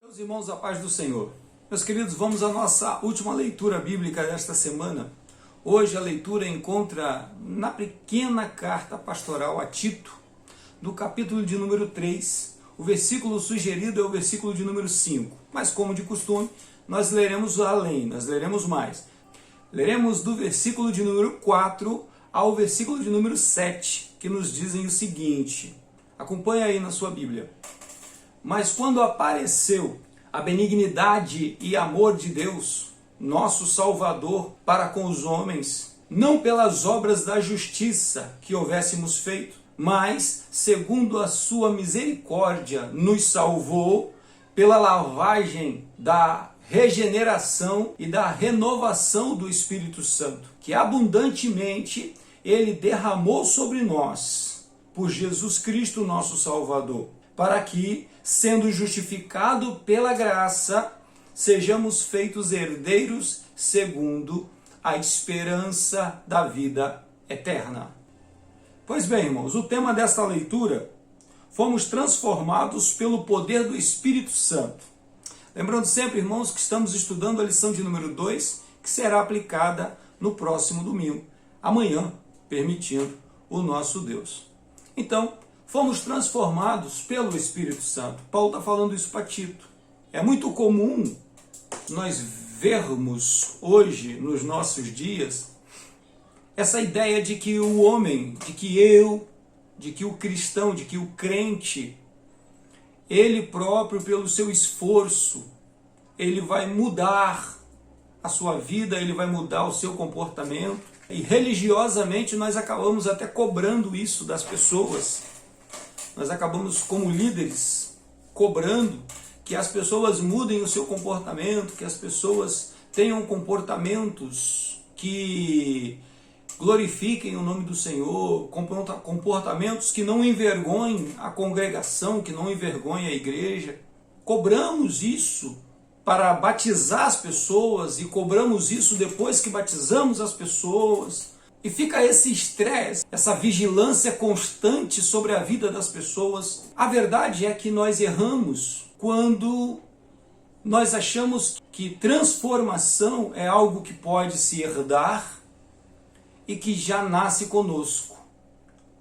Meus irmãos, a paz do Senhor. Meus queridos, vamos à nossa última leitura bíblica desta semana. Hoje a leitura encontra na pequena carta pastoral a Tito, do capítulo de número 3. O versículo sugerido é o versículo de número 5. Mas como de costume, nós leremos além, nós leremos mais. Leremos do versículo de número 4 ao versículo de número 7, que nos dizem o seguinte. Acompanhe aí na sua Bíblia. Mas quando apareceu a benignidade e amor de Deus, nosso Salvador, para com os homens, não pelas obras da justiça que houvéssemos feito, mas, segundo a sua misericórdia, nos salvou pela lavagem da regeneração e da renovação do Espírito Santo, que abundantemente Ele derramou sobre nós, por Jesus Cristo, nosso Salvador, para que, sendo justificado pela graça, sejamos feitos herdeiros segundo a esperança da vida eterna. Pois bem, irmãos, o tema desta leitura, fomos transformados pelo poder do Espírito Santo. Lembrando sempre, irmãos, que estamos estudando a lição de número 2, que será aplicada no próximo domingo, amanhã, permitindo o nosso Deus. Então, fomos transformados pelo Espírito Santo. Paulo está falando isso para Tito. É muito comum nós vermos hoje, nos nossos dias, essa ideia de que o homem, de que o cristão, de que o crente, ele próprio, pelo seu esforço, ele vai mudar a sua vida, ele vai mudar o seu comportamento. E religiosamente nós acabamos até cobrando isso das pessoas. Nós acabamos, como líderes, cobrando que as pessoas mudem o seu comportamento, que as pessoas tenham comportamentos que glorifiquem o nome do Senhor, comportamentos que não envergonhem a congregação, que não envergonhem a igreja. Cobramos isso para batizar as pessoas e cobramos isso depois que batizamos as pessoas. E fica esse estresse, essa vigilância constante sobre a vida das pessoas. A verdade é que nós erramos quando nós achamos que transformação é algo que pode se herdar e que já nasce conosco.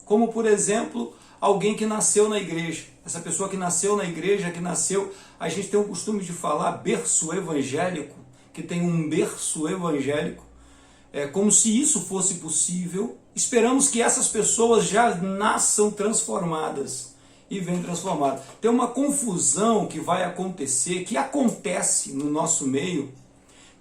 Como, por exemplo, alguém que nasceu na igreja. Essa pessoa que nasceu na igreja, a gente tem o costume de falar berço evangélico, que tem um berço evangélico. É como se isso fosse possível. Esperamos que essas pessoas já nasçam transformadas e venham transformadas. Tem uma confusão que vai acontecer, que acontece no nosso meio,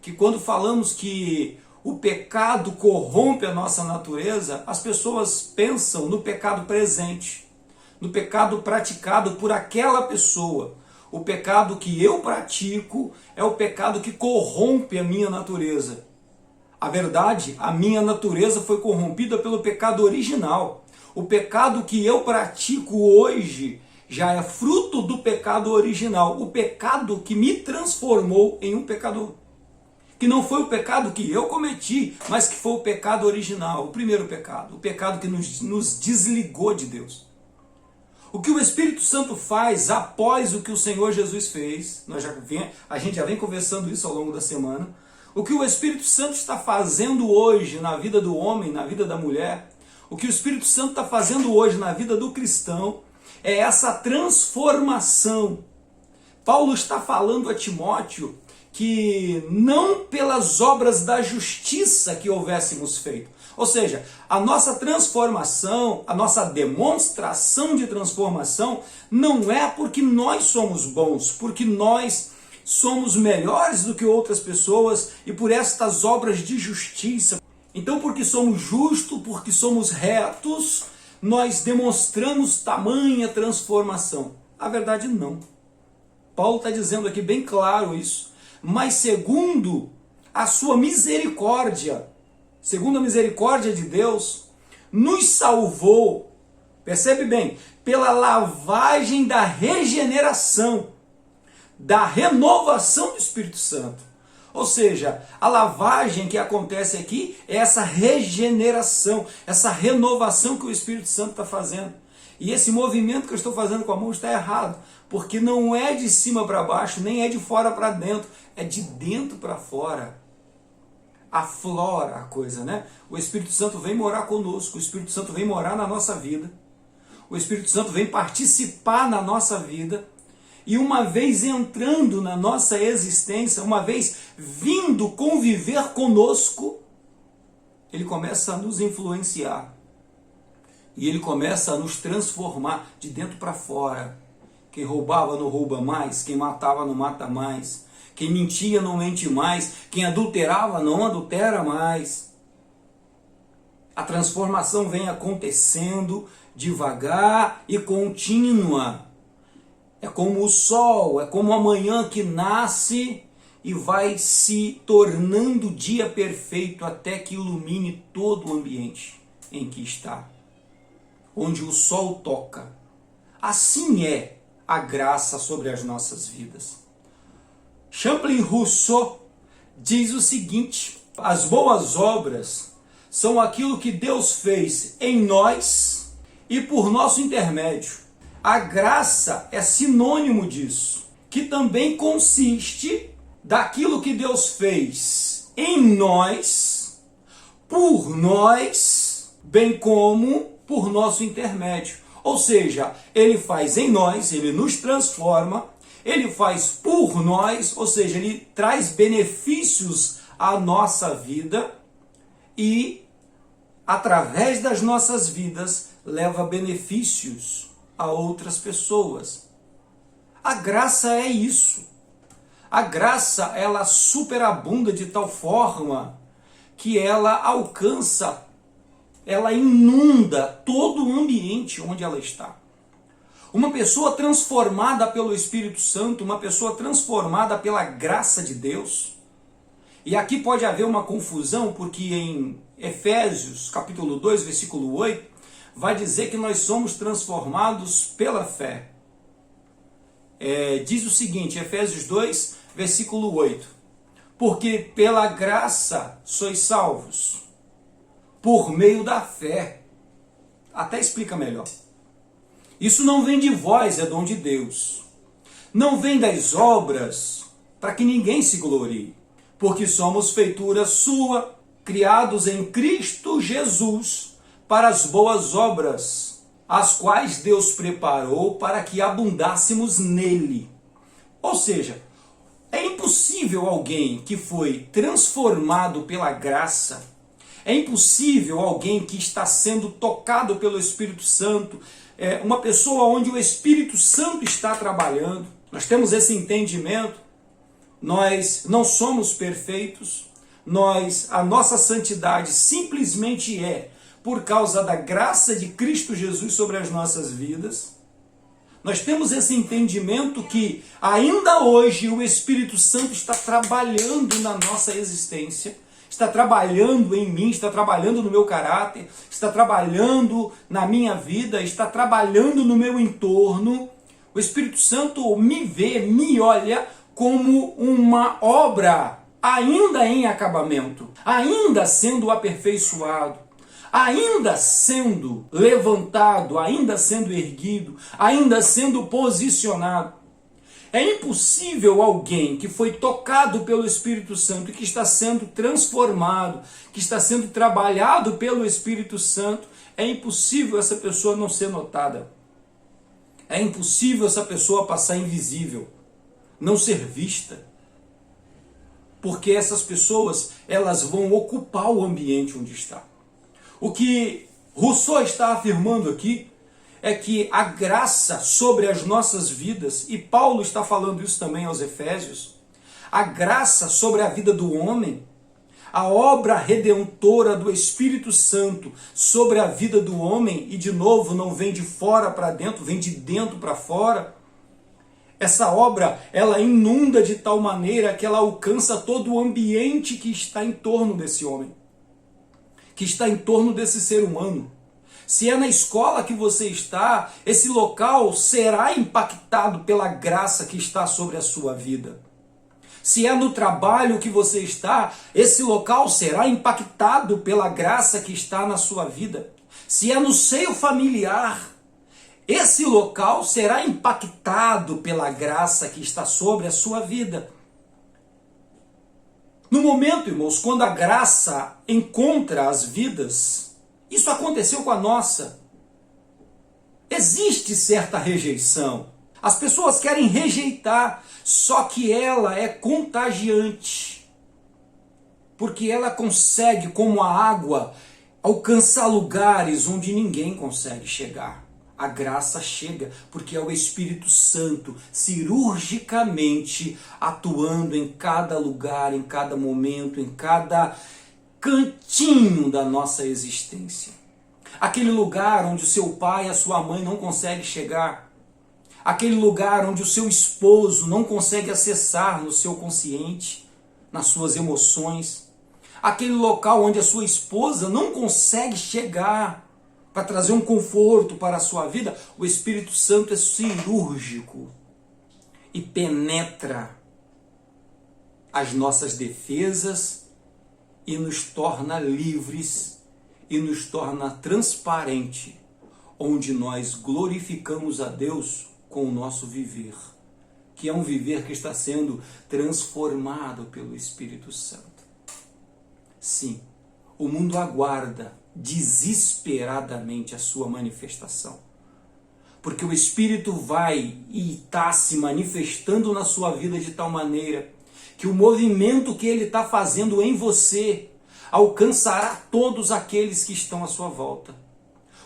que quando falamos que o pecado corrompe a nossa natureza, as pessoas pensam no pecado presente, no pecado praticado por aquela pessoa. O pecado que eu pratico é o pecado que corrompe a minha natureza. A verdade, a minha natureza foi corrompida pelo pecado original. O pecado que eu pratico hoje já é fruto do pecado original. O pecado que me transformou em um pecador. Que não foi o pecado que eu cometi, mas que foi o pecado original, o primeiro pecado. O pecado que nos desligou de Deus. O que o Espírito Santo faz após o que o Senhor Jesus fez, a gente já vem conversando isso ao longo da semana. O que o Espírito Santo está fazendo hoje na vida do homem, na vida da mulher, o que o Espírito Santo está fazendo hoje na vida do cristão, é essa transformação. Paulo está falando a Timóteo que não pelas obras da justiça que houvéssemos feito. Ou seja, a nossa transformação, a nossa demonstração de transformação não é porque nós somos bons, porque nós somos melhores do que outras pessoas e por estas obras de justiça. Então, porque somos justos, porque somos retos, nós demonstramos tamanha transformação. A verdade, não. Paulo está dizendo aqui bem claro isso. Mas segundo a sua misericórdia, segundo a misericórdia de Deus, nos salvou, percebe bem, pela lavagem da regeneração, da renovação do Espírito Santo. Ou seja, a lavagem que acontece aqui é essa regeneração, essa renovação que o Espírito Santo está fazendo. E esse movimento que eu estou fazendo com a mão está errado, porque não é de cima para baixo, nem é de fora para dentro, é de dentro para fora. Aflora a coisa, né? O Espírito Santo vem morar conosco, o Espírito Santo vem morar na nossa vida, o Espírito Santo vem participar na nossa vida, e uma vez entrando na nossa existência, uma vez vindo conviver conosco, ele começa a nos influenciar. E ele começa a nos transformar de dentro para fora. Quem roubava não rouba mais, quem matava não mata mais, quem mentia não mente mais, quem adulterava não adultera mais. A transformação vem acontecendo devagar e contínua. É como o sol, é como a manhã que nasce e vai se tornando dia perfeito até que ilumine todo o ambiente em que está, onde o sol toca. Assim é a graça sobre as nossas vidas. Champlain Rousseau diz o seguinte: as boas obras são aquilo que Deus fez em nós e por nosso intermédio. A graça é sinônimo disso, que também consiste daquilo que Deus fez em nós, por nós, bem como por nosso intermédio. Ou seja, ele faz em nós, ele nos transforma, ele faz por nós, ou seja, ele traz benefícios à nossa vida e, através das nossas vidas, leva benefícios a outras pessoas. A graça é isso. A graça, ela superabunda de tal forma que ela alcança, ela inunda todo o ambiente onde ela está. Uma pessoa transformada pelo Espírito Santo, uma pessoa transformada pela graça de Deus. E aqui pode haver uma confusão, porque em Efésios, capítulo 2, versículo 8, vai dizer que nós somos transformados pela fé. Diz o seguinte, Efésios 2, versículo 8. Porque pela graça sois salvos, por meio da fé. Até explica melhor. Isso não vem de vós, é dom de Deus. Não vem das obras, para que ninguém se glorie. Porque somos feitura sua, criados em Cristo Jesus, para as boas obras, as quais Deus preparou para que abundássemos nele. Ou seja, é impossível alguém que foi transformado pela graça, é impossível alguém que está sendo tocado pelo Espírito Santo, uma pessoa onde o Espírito Santo está trabalhando. Nós temos esse entendimento, nós não somos perfeitos, a nossa santidade simplesmente é por causa da graça de Cristo Jesus sobre as nossas vidas. Nós temos esse entendimento que ainda hoje o Espírito Santo está trabalhando na nossa existência, está trabalhando em mim, está trabalhando no meu caráter, está trabalhando na minha vida, está trabalhando no meu entorno. O Espírito Santo me vê, me olha como uma obra ainda em acabamento, ainda sendo aperfeiçoado, ainda sendo levantado, ainda sendo erguido, ainda sendo posicionado. É impossível alguém que foi tocado pelo Espírito Santo e que está sendo transformado, que está sendo trabalhado pelo Espírito Santo, é impossível essa pessoa não ser notada. É impossível essa pessoa passar invisível, não ser vista. Porque essas pessoas, elas vão ocupar o ambiente onde está. O que Rousseau está afirmando aqui é que a graça sobre as nossas vidas, e Paulo está falando isso também aos Efésios, a graça sobre a vida do homem, a obra redentora do Espírito Santo sobre a vida do homem, e de novo não vem de fora para dentro, vem de dentro para fora. Essa obra, ela inunda de tal maneira que ela alcança todo o ambiente que está em torno desse homem, que está em torno desse ser humano. Se é na escola que você está, esse local será impactado pela graça que está sobre a sua vida. Se é no trabalho que você está, esse local será impactado pela graça que está na sua vida. Se é no seio familiar, esse local será impactado pela graça que está sobre a sua vida. No momento, irmãos, quando a graça encontra as vidas, isso aconteceu com a nossa. Existe certa rejeição. As pessoas querem rejeitar, só que ela é contagiante. Porque ela consegue, como a água, alcançar lugares onde ninguém consegue chegar. A graça chega porque é o Espírito Santo cirurgicamente atuando em cada lugar, em cada momento, em cada cantinho da nossa existência. Aquele lugar onde o seu pai e a sua mãe não conseguem chegar. Aquele lugar onde o seu esposo não consegue acessar no seu consciente, nas suas emoções. Aquele local onde a sua esposa não consegue chegar para trazer um conforto para a sua vida. O Espírito Santo é cirúrgico e penetra as nossas defesas e nos torna livres e nos torna transparente, onde nós glorificamos a Deus com o nosso viver, que é um viver que está sendo transformado pelo Espírito Santo. Sim, o mundo aguarda desesperadamente a sua manifestação, porque o Espírito vai e está se manifestando na sua vida de tal maneira que o movimento que ele está fazendo em você alcançará todos aqueles que estão à sua volta.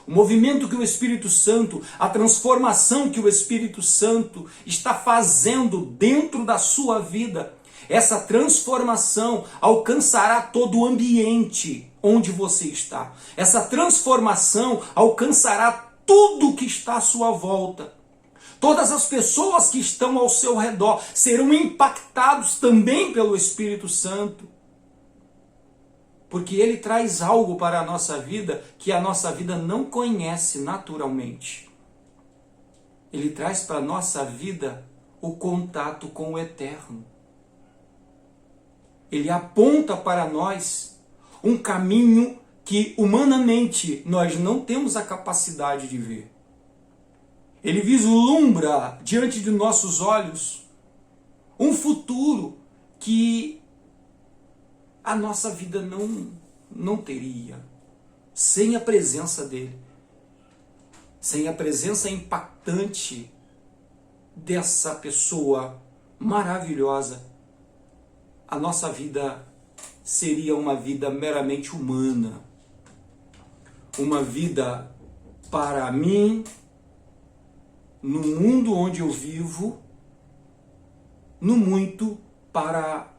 O movimento que o Espírito Santo, a transformação que o Espírito Santo está fazendo dentro da sua vida, essa transformação alcançará todo o ambiente onde você está. Essa transformação alcançará tudo que está à sua volta. Todas as pessoas que estão ao seu redor serão impactados também pelo Espírito Santo. Porque ele traz algo para a nossa vida que a nossa vida não conhece naturalmente. Ele traz para a nossa vida o contato com o eterno. Ele aponta para nós um caminho que humanamente nós não temos a capacidade de ver. Ele vislumbra diante de nossos olhos um futuro que a nossa vida não teria sem a presença dele, sem a presença impactante dessa pessoa maravilhosa. A nossa vida seria uma vida meramente humana, uma vida para mim, no mundo onde eu vivo, no muito para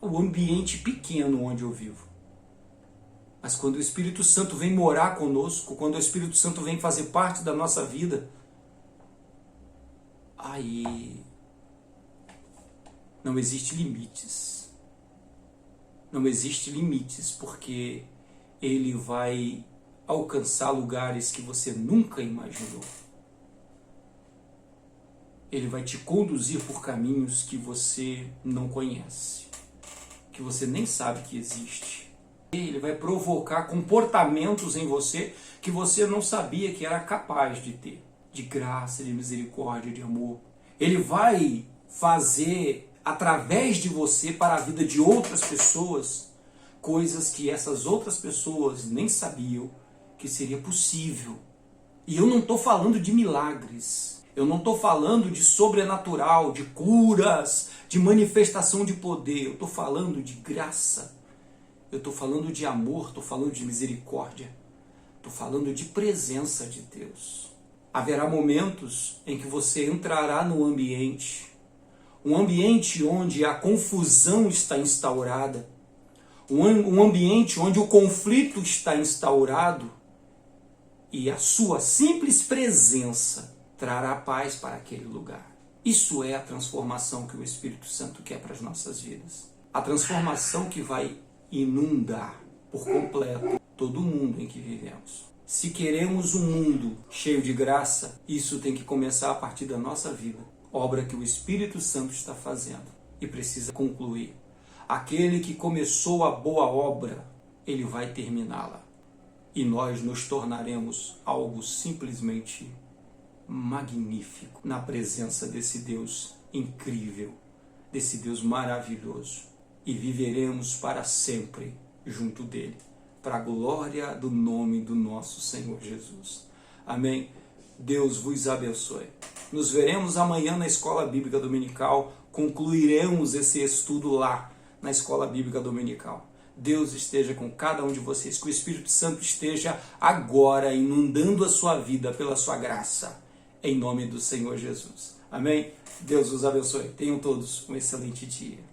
o ambiente pequeno onde eu vivo. Mas quando o Espírito Santo vem morar conosco, quando o Espírito Santo vem fazer parte da nossa vida, aí não existe limites. Não existe limites, porque ele vai alcançar lugares que você nunca imaginou. Ele vai te conduzir por caminhos que você não conhece, que você nem sabe que existe. Ele vai provocar comportamentos em você que você não sabia que era capaz de ter, de graça, de misericórdia, de amor. Ele vai fazer através de você para a vida de outras pessoas coisas que essas outras pessoas nem sabiam que seria possível. E eu não estou falando de milagres. Eu não estou falando de sobrenatural, de curas, de manifestação de poder. Eu estou falando de graça. Eu estou falando de amor, estou falando de misericórdia. Estou falando de presença de Deus. Haverá momentos em que você entrará no ambiente, um ambiente onde a confusão está instaurada, um ambiente onde o conflito está instaurado, e a sua simples presença trará paz para aquele lugar. Isso é a transformação que o Espírito Santo quer para as nossas vidas. A transformação que vai inundar por completo todo o mundo em que vivemos. Se queremos um mundo cheio de graça, isso tem que começar a partir da nossa vida. Obra que o Espírito Santo está fazendo e precisa concluir. Aquele que começou a boa obra, ele vai terminá-la. E nós nos tornaremos algo simplesmente magnífico na presença desse Deus incrível, desse Deus maravilhoso. E viveremos para sempre junto dele, para a glória do nome do nosso Senhor Jesus. Amém? Deus vos abençoe. Nos veremos amanhã na Escola Bíblica Dominical. Concluiremos esse estudo lá na Escola Bíblica Dominical. Deus esteja com cada um de vocês, que o Espírito Santo esteja agora inundando a sua vida pela sua graça, em nome do Senhor Jesus. Amém? Deus os abençoe. Tenham todos um excelente dia.